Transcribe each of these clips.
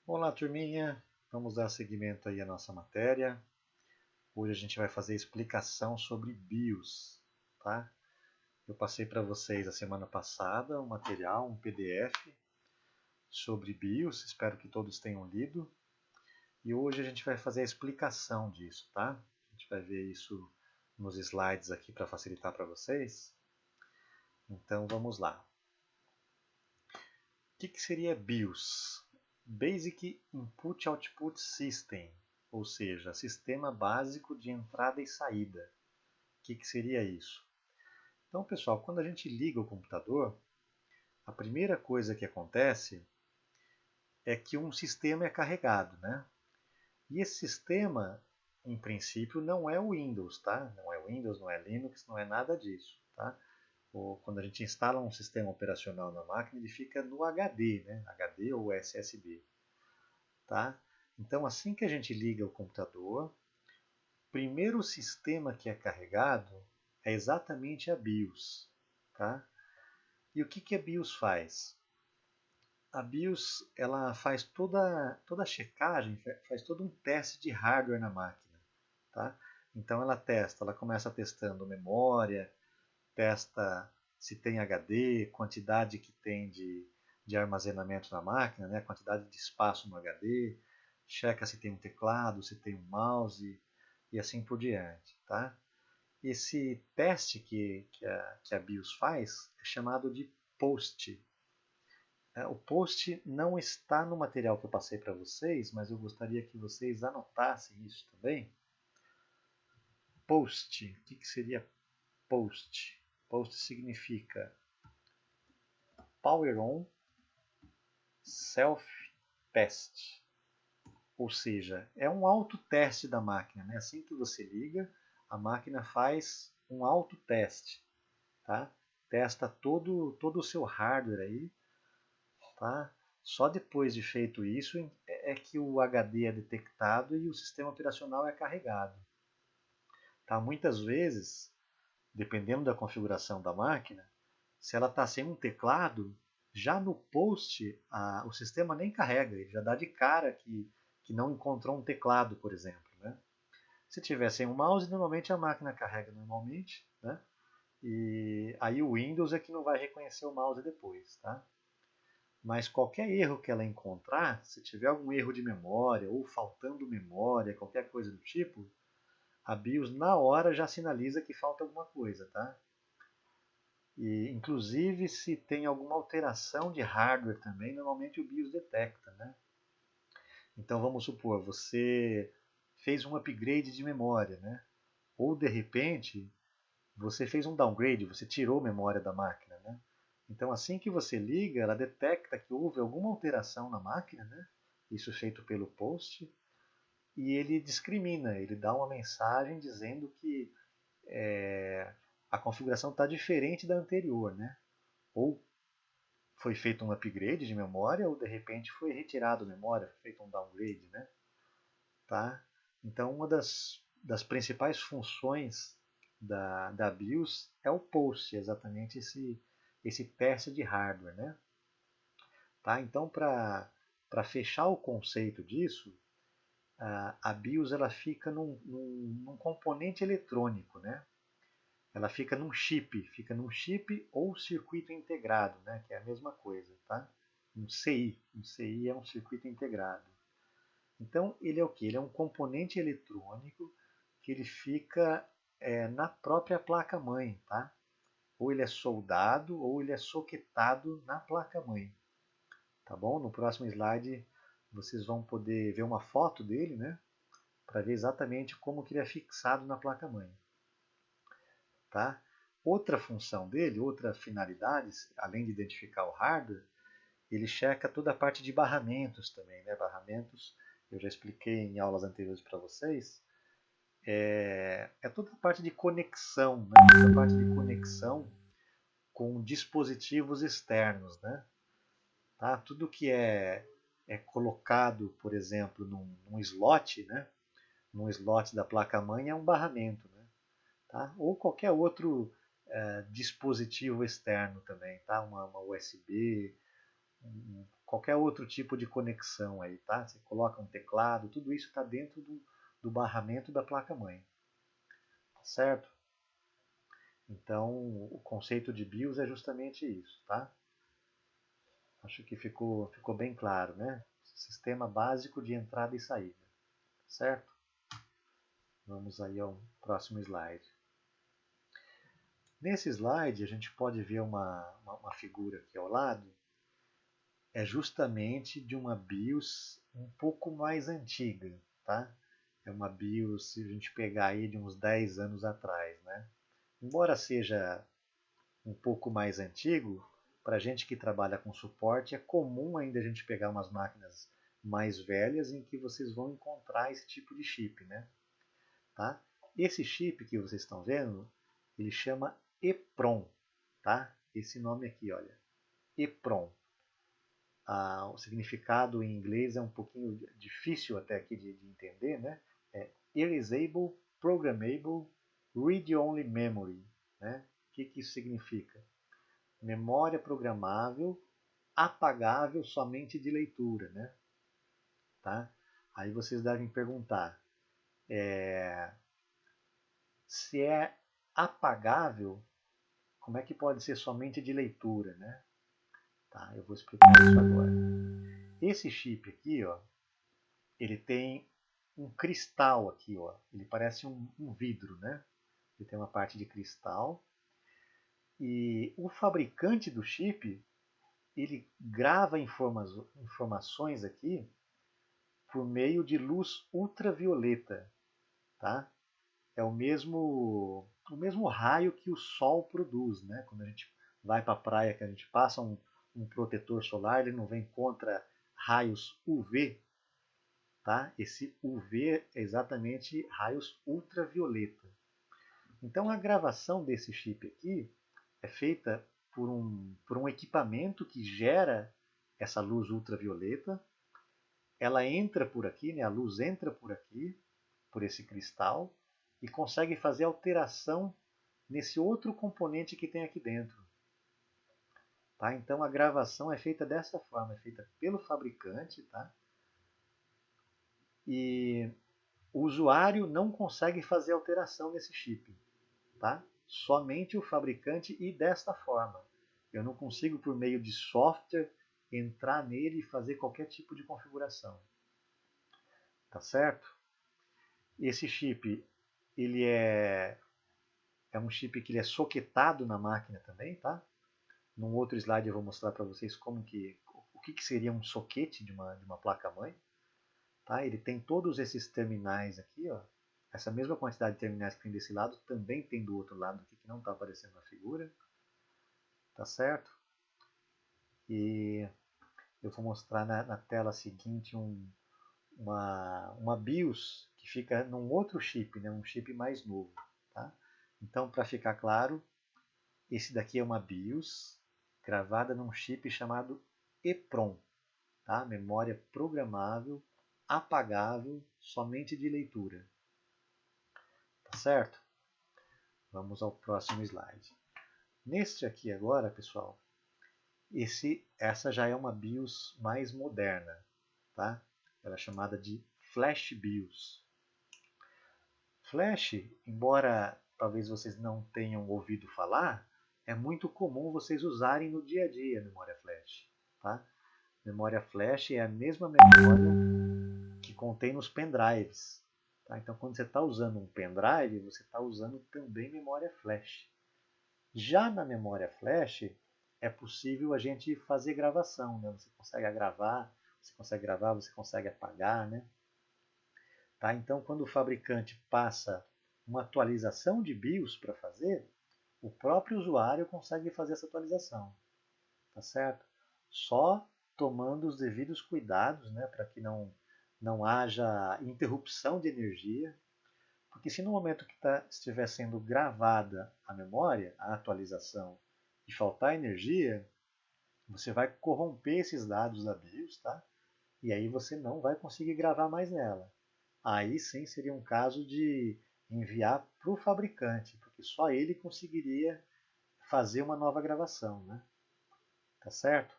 Olá, turminha! Vamos dar seguimento aí à nossa matéria. Hoje a gente vai fazer explicação sobre BIOS, tá? Eu passei para vocês a semana passada um material, um PDF sobre BIOS, espero que todos tenham lido. E hoje a gente vai fazer a explicação disso, tá? A gente vai ver isso nos slides aqui para facilitar para vocês. Então vamos lá. O que seria BIOS? Basic Input Output System, ou seja, sistema básico de entrada e saída. O que seria isso? Então, pessoal, quando a gente liga o computador, a primeira coisa que acontece é que um sistema é carregado, né? E esse sistema, em princípio, não é o Windows, tá? Não é Windows, não é Linux, não é nada disso, tá? Quando a gente instala um sistema operacional na máquina, ele fica no HD, né? HD ou SSD. Tá? Então, assim que a gente liga o computador, o primeiro sistema que é carregado é exatamente a BIOS. Tá? E o que a BIOS faz? A BIOS ela faz toda a checagem, faz todo um teste de hardware na máquina. Tá? Então ela começa testando memória, testa se tem HD, quantidade que tem de armazenamento na máquina, né? Quantidade de espaço no HD, checa se tem um teclado, se tem um mouse e assim por diante. Tá? Esse teste que a BIOS faz é chamado de POST. O POST não está no material que eu passei para vocês, mas eu gostaria que vocês anotassem isso também. POST, o que seria POST? POST significa Power On Self Test, ou seja, é um autoteste da máquina, né? Assim que você liga, a máquina faz um autoteste, tá? Testa todo o seu hardware aí, tá? Só depois de feito isso é que o HD é detectado e o sistema operacional é carregado. Tá? Muitas vezes, dependendo da configuração da máquina, se ela está sem um teclado, já no post o sistema nem carrega, ele já dá de cara que não encontrou um teclado, por exemplo. Né? Se tiver sem um mouse, normalmente a máquina carrega normalmente, né? E aí o Windows é que não vai reconhecer o mouse depois. Tá? Mas qualquer erro que ela encontrar, se tiver algum erro de memória ou faltando memória, qualquer coisa do tipo, a BIOS na hora já sinaliza que falta alguma coisa. Tá? E, inclusive, se tem alguma alteração de hardware também, normalmente o BIOS detecta. Né? Então, vamos supor, você fez um upgrade de memória, né? Ou, de repente, você fez um downgrade, você tirou memória da máquina. Né? Então, assim que você liga, ela detecta que houve alguma alteração na máquina, né? Isso feito pelo post, e ele discrimina, ele dá uma mensagem dizendo que a configuração está diferente da anterior. Né? Ou foi feito um upgrade de memória ou de repente foi retirado memória, foi feito um downgrade, né? Tá? Então uma das principais funções da BIOS é o POST, exatamente esse teste de hardware, né? Tá? Então para fechar o conceito disso, a BIOS ela fica num componente eletrônico, né? Ela fica num chip ou circuito integrado, né? Que é a mesma coisa, tá? Um CI é um circuito integrado. Então ele é o que? Ele é um componente eletrônico que ele fica na própria placa-mãe, tá? Ou ele é soldado ou ele é soquetado na placa-mãe, tá bom? No próximo slide vocês vão poder ver uma foto dele, né? Para ver exatamente como que ele é fixado na placa-mãe. Tá? Outra função dele, outra finalidade, além de identificar o hardware, ele checa toda a parte de barramentos também. Né? Barramentos, eu já expliquei em aulas anteriores para vocês, é toda a parte de conexão, né? Toda a parte de conexão com dispositivos externos. Né? Tá? Tudo que é colocado, por exemplo, num slot, né? Num slot da placa-mãe é um barramento. Né? Tá? Ou qualquer outro dispositivo externo também, tá? Uma USB, qualquer outro tipo de conexão aí, tá? Você coloca um teclado, tudo isso está dentro do barramento da placa-mãe, tá certo? Então, o conceito de BIOS é justamente isso, tá? Acho que ficou bem claro, né? Sistema básico de entrada e saída, certo? Vamos aí ao próximo slide. Nesse slide, a gente pode ver uma figura aqui ao lado, é justamente de uma BIOS um pouco mais antiga, tá? É uma BIOS, se a gente pegar aí de uns 10 anos atrás, né? Embora seja um pouco mais antigo, para a gente que trabalha com suporte, é comum ainda a gente pegar umas máquinas mais velhas em que vocês vão encontrar esse tipo de chip, né? Tá? Esse chip que vocês estão vendo, ele chama EPROM, tá? Esse nome aqui, olha, EPROM. O significado em inglês é um pouquinho difícil até aqui de entender, né? É Erasable, Programmable, Read-Only Memory, né? O que isso significa? Memória programável, apagável somente de leitura, né? Tá? Aí vocês devem perguntar, se é apagável, como é que pode ser somente de leitura, né? Tá, eu vou explicar isso agora. Esse chip aqui, ó, ele tem um cristal aqui, ó. Ele parece um vidro, né? Ele tem uma parte de cristal. E o fabricante do chip, ele grava informações aqui por meio de luz ultravioleta, tá? É o mesmo raio que o sol produz, né? Quando a gente vai para a praia, que a gente passa um protetor solar, ele não vem contra raios UV, tá? Esse UV é exatamente raios ultravioleta. Então a gravação desse chip aqui é feita por um equipamento que gera essa luz ultravioleta. Ela entra por aqui, né? A luz entra por aqui, por esse cristal, e consegue fazer alteração nesse outro componente que tem aqui dentro. Tá? Então a gravação é feita dessa forma, é feita pelo fabricante, tá? E o usuário não consegue fazer alteração nesse chip, tá? Somente o fabricante e desta forma. Eu não consigo, por meio de software, entrar nele e fazer qualquer tipo de configuração. Tá certo? Esse chip, ele é um chip que ele é soquetado na máquina também, tá? Num outro slide eu vou mostrar para vocês o que seria um soquete de uma placa-mãe. Tá? Ele tem todos esses terminais aqui, ó. Essa mesma quantidade de terminais que tem desse lado também tem do outro lado aqui, que não está aparecendo na figura. Tá certo? E eu vou mostrar na tela seguinte uma BIOS que fica num outro chip, né? Um chip mais novo. Tá? Então, para ficar claro, esse daqui é uma BIOS gravada num chip chamado EPROM, tá? Memória programável, apagável, somente de leitura. Tá certo? Vamos ao próximo slide. Neste aqui agora, pessoal, essa já é uma BIOS mais moderna, tá? Ela é chamada de Flash BIOS. Flash, embora talvez vocês não tenham ouvido falar, é muito comum vocês usarem no dia a dia a memória flash. Tá? Memória flash é a mesma memória que contém nos pendrives. Tá? Então, quando você está usando um pendrive, você está usando também memória flash. Já na memória flash, é possível a gente fazer gravação. Né? Você consegue gravar, você consegue apagar. Né? Tá? Então, quando o fabricante passa uma atualização de BIOS para fazer, o próprio usuário consegue fazer essa atualização. Tá certo? Só tomando os devidos cuidados, né, para que não haja interrupção de energia. Porque se no momento que estiver sendo gravada a memória, a atualização, e faltar energia, você vai corromper esses dados da BIOS, tá? E aí você não vai conseguir gravar mais nela. Aí sim seria um caso de enviar para o fabricante, porque só ele conseguiria fazer uma nova gravação, né? Tá certo?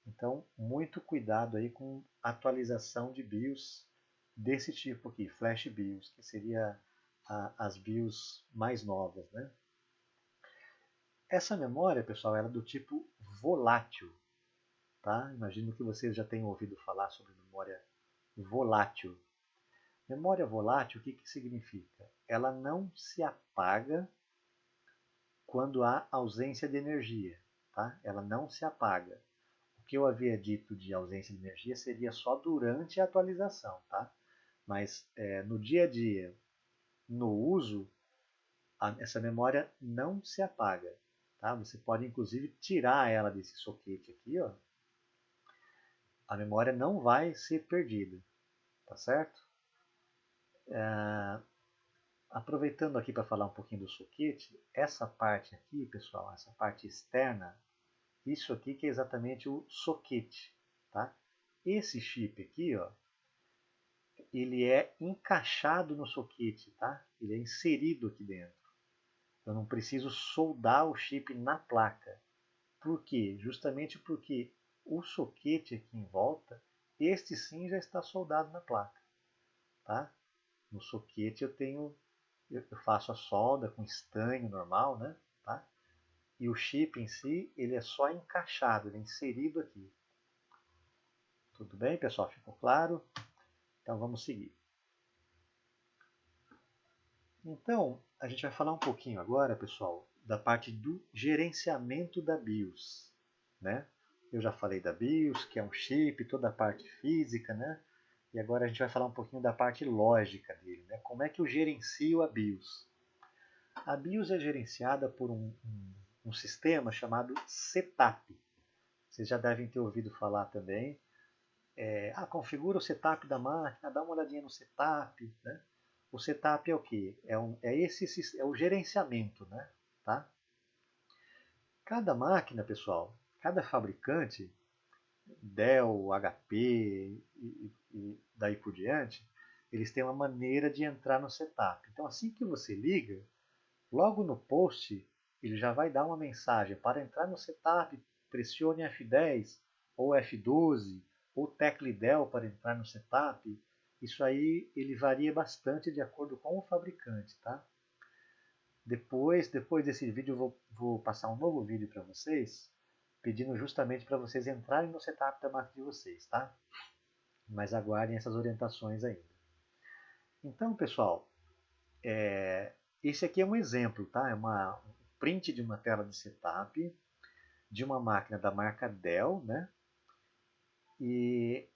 Então, muito cuidado aí com atualização de BIOS desse tipo aqui, Flash BIOS, que seria as BIOS mais novas, né? Essa memória, pessoal, ela é do tipo volátil, tá? Imagino que vocês já tenham ouvido falar sobre memória volátil. Memória volátil, o que que significa? Ela não se apaga quando há ausência de energia, tá? Ela não se apaga. O que eu havia dito de ausência de energia seria só durante a atualização, tá? Mas no dia a dia, no uso, essa memória não se apaga, tá? Você pode inclusive tirar ela desse soquete aqui, ó. A memória não vai ser perdida, tá certo? Aproveitando aqui para falar um pouquinho do soquete, essa parte aqui, pessoal, essa parte externa, isso aqui que é exatamente o soquete, tá? Esse chip aqui, ó, ele é encaixado no soquete, tá? Ele é inserido aqui dentro. Eu não preciso soldar o chip na placa. Por quê? Justamente porque o soquete aqui em volta, este sim já está soldado na placa, tá? No soquete eu faço a solda com estanho normal, né? Tá? E o chip em si, ele é só encaixado, ele é inserido aqui. Tudo bem, pessoal? Ficou claro? Então vamos seguir. Então, a gente vai falar um pouquinho agora, pessoal, da parte do gerenciamento da BIOS, né? Eu já falei da BIOS, que é um chip, toda a parte física, né? E agora a gente vai falar um pouquinho da parte lógica dele, né? Como é que eu gerencio a BIOS? A BIOS é gerenciada por um sistema chamado setup. Vocês já devem ter ouvido falar também. Configura o setup da máquina, dá uma olhadinha no setup, né? O setup é o quê? É o gerenciamento, né? Tá? Cada máquina, pessoal, cada fabricante, Dell, HP e daí por diante, eles têm uma maneira de entrar no setup. Então, assim que você liga, logo no post, ele já vai dar uma mensagem. Para entrar no setup, pressione F10 ou F12 ou tecle Dell para entrar no setup. Isso aí ele varia bastante de acordo com o fabricante, tá? Depois desse vídeo eu vou passar um novo vídeo para vocês, pedindo justamente para vocês entrarem no setup da máquina de vocês, tá? Mas aguardem essas orientações ainda. Então, pessoal, esse aqui é um exemplo, tá? É um print de uma tela de setup de uma máquina da marca Dell, né? E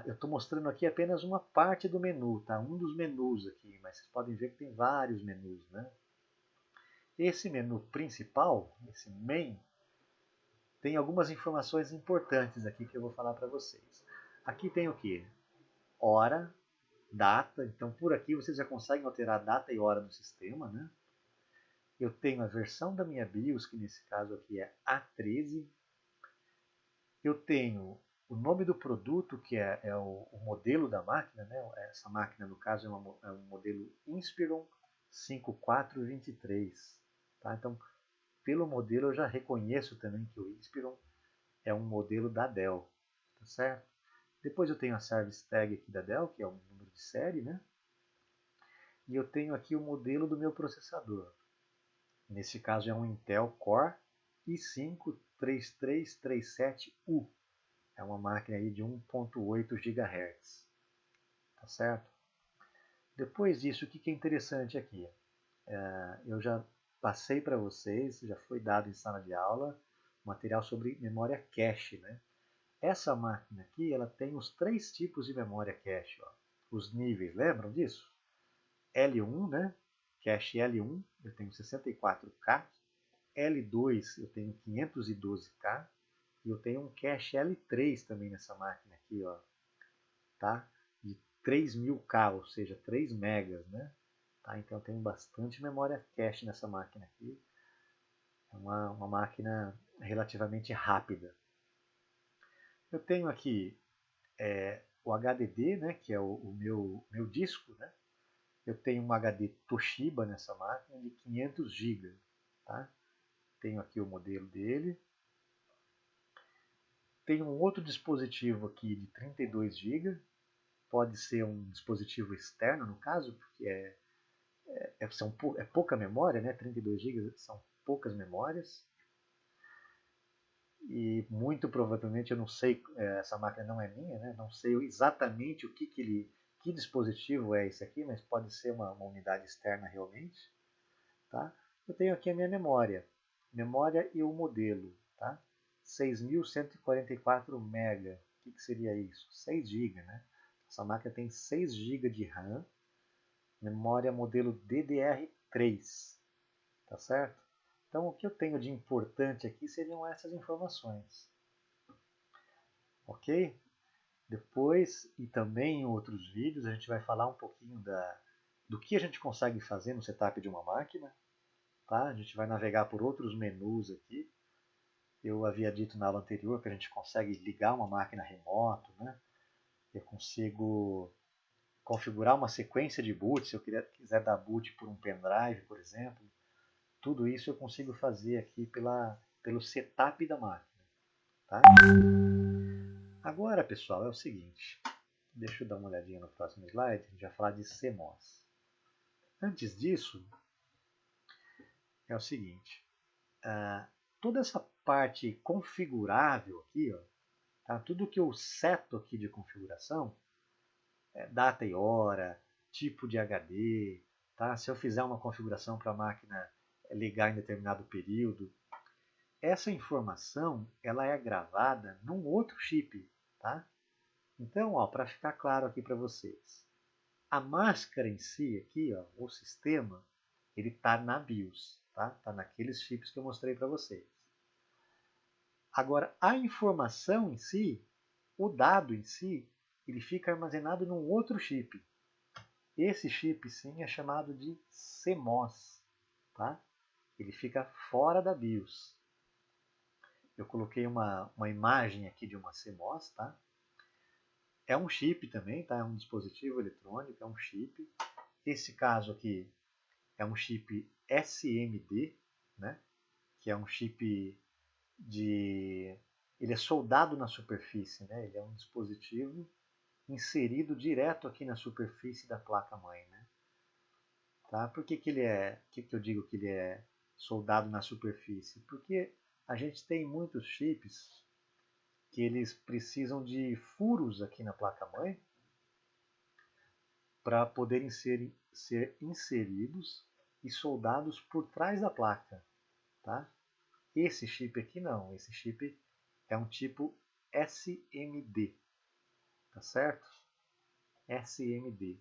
eu estou mostrando aqui apenas uma parte do menu, tá? Um dos menus aqui, mas vocês podem ver que tem vários menus, né? Esse menu principal, esse main, tem algumas informações importantes aqui que eu vou falar para vocês. Aqui tem o que? Hora, data, então por aqui vocês já conseguem alterar a data e hora do sistema, né? Eu tenho a versão da minha BIOS, que nesse caso aqui é A13. Eu tenho o nome do produto, que é o modelo da máquina, né? Essa máquina, no caso, é um modelo Inspiron 5423. Tá? Então, pelo modelo, eu já reconheço também que o Inspiron é um modelo da Dell. Tá certo? Depois eu tenho a Service Tag aqui da Dell, que é um número de série, né? E eu tenho aqui o modelo do meu processador. Nesse caso é um Intel Core i5-3337U. É uma máquina aí de 1.8 GHz. Tá certo? Depois disso, o que é interessante aqui? Eu já passei para vocês, já foi dado em sala de aula, material sobre memória cache, né? Essa máquina aqui, ela tem os 3 tipos de memória cache, ó. Os níveis, lembram disso? L1, né? Cache L1, eu tenho 64K. L2, eu tenho 512K. E eu tenho um cache L3 também nessa máquina aqui, ó. Tá? De 3000K, ou seja, 3 megas, né? Tá? Então eu tenho bastante memória cache nessa máquina aqui. É uma máquina relativamente rápida. Eu tenho aqui o HDD, né, que é o meu disco, né? Eu tenho um HD Toshiba nessa máquina de 500 GB, tá? Tenho aqui o modelo dele. tenho um outro dispositivo aqui de 32 GB, pode ser um dispositivo externo no caso, porque é pouca memória, né? 32 GB são poucas memórias. E muito provavelmente eu não sei, essa máquina não é minha, né? Não sei exatamente que dispositivo é esse aqui, mas pode ser uma unidade externa realmente. Tá? Eu tenho aqui a minha memória e o modelo, tá? 6.144 MB. O que seria isso? 6 GB, né? Essa máquina tem 6 GB de RAM, memória modelo DDR3, tá certo? Então o que eu tenho de importante aqui seriam essas informações, ok? Depois, e também em outros vídeos, a gente vai falar um pouquinho do que a gente consegue fazer no setup de uma máquina. Tá? A gente vai navegar por outros menus aqui. Eu havia dito na aula anterior que a gente consegue ligar uma máquina remoto, né? Eu consigo configurar uma sequência de boot, se eu quiser dar boot por um pendrive, por exemplo. Tudo isso eu consigo fazer aqui pelo setup da máquina. Tá? Agora, pessoal, é o seguinte. Deixa eu dar uma olhadinha no próximo slide. A gente vai falar de CMOS. Antes disso, é o seguinte. Toda essa parte configurável aqui, ó, tá? Tudo que eu seto aqui de configuração, data e hora, tipo de HD, tá? Se eu fizer uma configuração para a máquina ligar em determinado período, essa informação ela é gravada num outro chip, tá? Então, para ficar claro aqui para vocês, a máscara em si aqui, ó, o sistema, ele está na BIOS, tá? Tá naqueles chips que eu mostrei para vocês. Agora, a informação em si, o dado em si, ele fica armazenado num outro chip. Esse chip, sim, é chamado de CMOS, tá? Ele fica fora da BIOS. Eu coloquei uma imagem aqui de uma CMOS, tá? É um chip também, tá? É um dispositivo eletrônico, é um chip. Esse caso aqui é um chip SMD, né? Que é um chip ele é soldado na superfície, né? Ele é um dispositivo inserido direto aqui na superfície da placa-mãe, né? Tá? Por que eu digo que ele é soldado na superfície? Porque a gente tem muitos chips que eles precisam de furos aqui na placa-mãe para poderem ser inseridos e soldados por trás da placa, tá? Esse chip aqui não, esse chip é um tipo SMD, tá certo? SMD.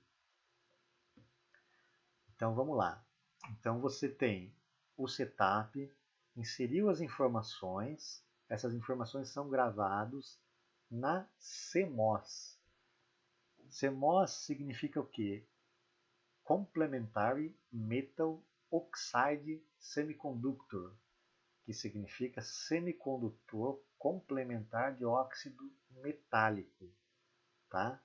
Então vamos lá. Então você tem o setup, inseriu as informações, essas informações são gravadas na CMOS. CMOS significa o quê? Complementary Metal Oxide Semiconductor, que significa semicondutor complementar de óxido metálico, tá?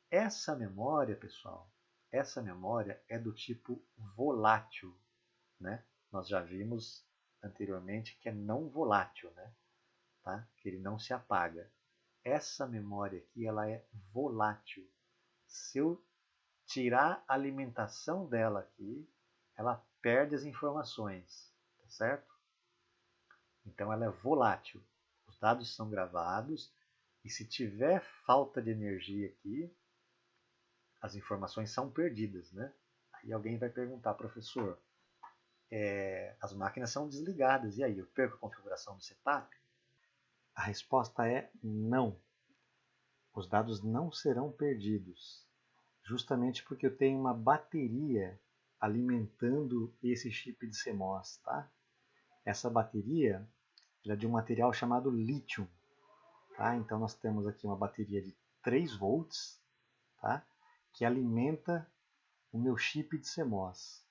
Essa memória, pessoal, essa memória é do tipo volátil, né? Nós já vimos anteriormente que é não volátil, né? Tá? Que ele não se apaga. Essa memória aqui ela é volátil. Se eu tirar a alimentação dela aqui, ela perde as informações, tá certo? Então ela é volátil. Os dados são gravados e se tiver falta de energia aqui, as informações são perdidas, né? Aí alguém vai perguntar, professor, as máquinas são desligadas, e aí, eu perco a configuração do setup? A resposta é não. Os dados não serão perdidos, justamente porque eu tenho uma bateria alimentando esse chip de CMOS, tá? Essa bateria é de um material chamado lítio, tá? Então nós temos aqui uma bateria de 3 volts, tá? Que alimenta o meu chip de CMOS.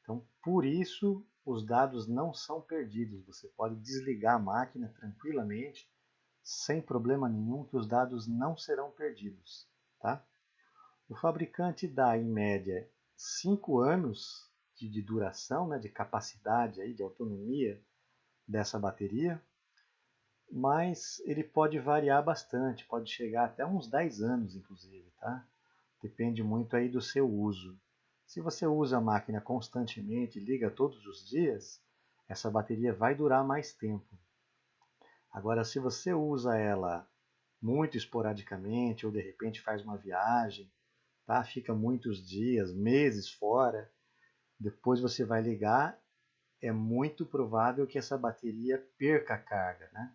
Então, por isso, os dados não são perdidos. Você pode desligar a máquina tranquilamente, sem problema nenhum, que os dados não serão perdidos. Tá? O fabricante dá, em média, 5 anos de duração, né, de capacidade, aí, de autonomia dessa bateria. mas ele pode variar bastante, pode chegar até uns 10 anos, inclusive, tá? Depende muito aí do seu uso. Se você usa a máquina constantemente, liga todos os dias, essa bateria vai durar mais tempo. Agora, se você usa ela muito esporadicamente ou de repente faz uma viagem, tá? Fica muitos dias, meses fora, depois você vai ligar, é muito provável que essa bateria perca a carga, né?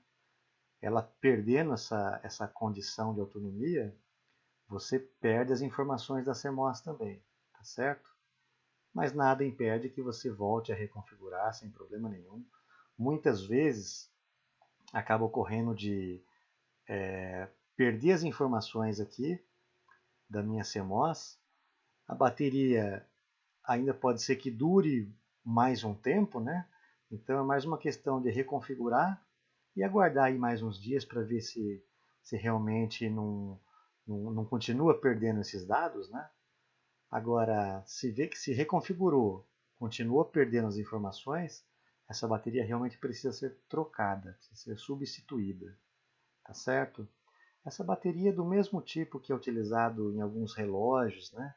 Ela perdendo essa condição de autonomia, você perde as informações da CMOS também, tá certo? Mas nada impede que você volte a reconfigurar sem problema nenhum. Muitas vezes acaba ocorrendo de perder as informações aqui da minha CMOS, a bateria ainda pode ser que dure mais um tempo, né? Então é mais uma questão de reconfigurar e aguardar aí mais uns dias para ver se realmente não continua perdendo esses dados, né? Agora, se vê que se reconfigurou, continua perdendo as informações, essa bateria realmente precisa ser trocada, precisa ser substituída, tá certo? Essa bateria é do mesmo tipo que é utilizado em alguns relógios, né?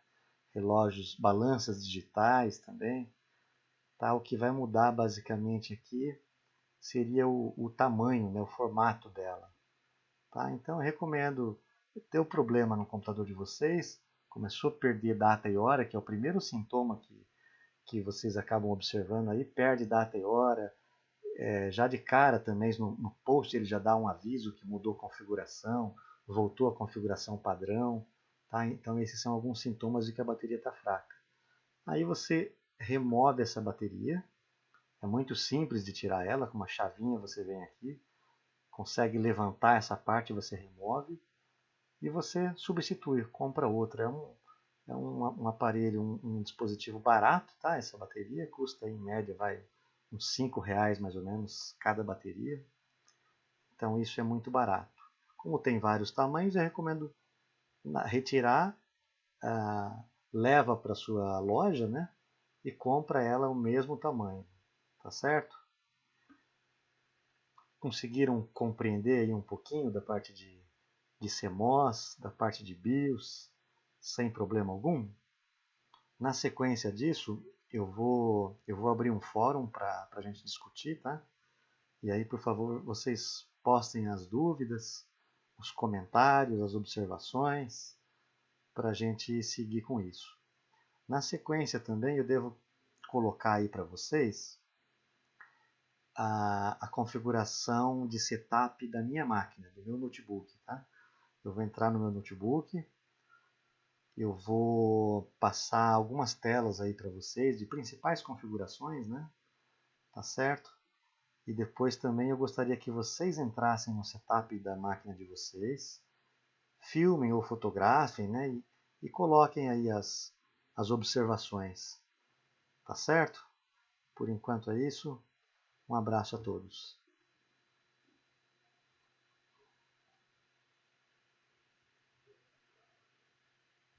Relógios, balanças digitais também. Tá? O que vai mudar basicamente aqui seria o tamanho, né? O formato dela. Tá? Então eu recomendo, ter o problema no computador de vocês, começou a perder data e hora, que é o primeiro sintoma que vocês acabam observando aí, perde data e hora, já de cara também no post ele já dá um aviso que mudou a configuração, voltou à configuração padrão, tá? Então esses são alguns sintomas de que a bateria está fraca. Aí você remove essa bateria, é muito simples de tirar ela, com uma chavinha você vem aqui, consegue levantar essa parte, você remove e você substitui, compra outra. É um aparelho, um dispositivo barato, tá? Essa bateria custa em média uns R$ 5 mais ou menos cada bateria. Então isso é muito barato. Como tem vários tamanhos, eu recomendo retirar, leva para sua loja, né? E compra ela o mesmo tamanho, tá certo? Conseguiram compreender aí um pouquinho da parte de CMOS, da parte de BIOS, sem problema algum? Na sequência disso, eu vou abrir um fórum para a gente discutir, tá? E aí, por favor, vocês postem as dúvidas, os comentários, as observações, para a gente seguir com isso. Na sequência também, eu devo colocar aí para vocês a configuração de setup da minha máquina, do meu notebook, tá? Eu vou entrar no meu notebook, eu vou passar algumas telas aí para vocês de principais configurações, né? Tá certo? E depois também eu gostaria que vocês entrassem no setup da máquina de vocês, filmem ou fotografem, né? E coloquem aí as observações. Tá certo? Por enquanto é isso. Um abraço a todos.